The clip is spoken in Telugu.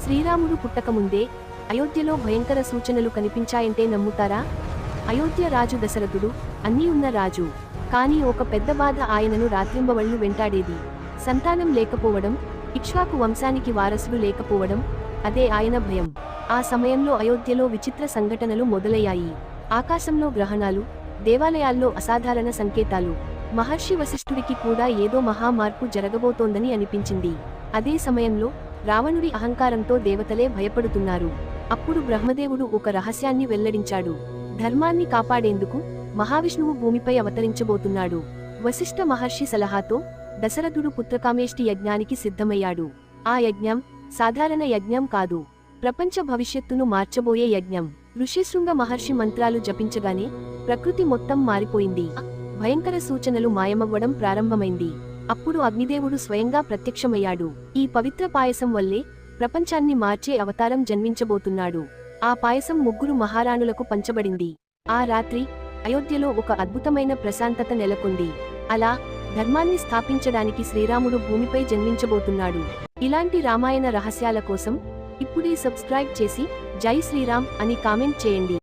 శ్రీరాముడు పుట్టకముందే అయోధ్యలో భయంకర సూచనలు కనిపించాయంటే నమ్ముతారా? అయోధ్య రాజు దశరథుడు అన్నీ ఉన్న రాజు. కానీ ఒక పెద్ద బాధ ఆయనను రాత్రింబవళ్లు వెంటాడేది. సంతానం లేకపోవడం, ఇక్ష్వాకు వంశానికి వారసుడు లేకపోవడం, అదే ఆయన భయం. ఆ సమయంలో అయోధ్యలో విచిత్ర సంఘటనలు మొదలయ్యాయి. ఆకాశంలో గ్రహణాలు, దేవాలయాల్లో అసాధారణ సంకేతాలు. మహర్షి వశిష్ఠుడికి కూడా ఏదో మహా మార్పు జరగబోతోందని అనిపించింది. అదే సమయంలో రావణుడి అహంకారంతో దేవతలే భయపడుతున్నారు. అప్పుడు బ్రహ్మదేవుడు ఒక రహస్యాన్ని వెల్లడించాడు. ధర్మాన్ని కాపాడేందుకు మహావిష్ణువు భూమిపై అవతరించబోతున్నాడు. వశిష్ఠ మహర్షి సలహాతో దశరథుడు పుత్రకామేష్టి యజ్ఞానికి సిద్ధమయ్యాడు. ఆ యజ్ఞం సాధారణ యజ్ఞం కాదు, ప్రపంచ భవిష్యత్తును మార్చబోయే యజ్ఞం. ఋషిశృంగ మహర్షి మంత్రాలు జపించగానే ప్రకృతి మొత్తం మారిపోయింది. భయంకర సూచనలు మాయమవ్వడం ప్రారంభమైంది. అప్పుడు అగ్నిదేవుడు స్వయంగా ప్రత్యక్షమయ్యాడు. ఈ పవిత్ర పాయసం వల్లే ప్రపంచాన్ని మార్చే అవతారం జన్మించబోతున్నాడు. ఆ పాయసం 3 మహారాణులకు పంచబడింది. ఆ రాత్రి అయోధ్యలో ఒక అద్భుతమైన ప్రశాంతత నెలకొంది. అలా ధర్మాన్ని స్థాపించడానికి శ్రీరాముడు భూమిపై జన్మించబోతున్నాడు. ఇలాంటి రామాయణ రహస్యాల కోసం ఇప్పుడే సబ్స్క్రైబ్ చేసి జై శ్రీరామ్ అని కామెంట్ చేయండి.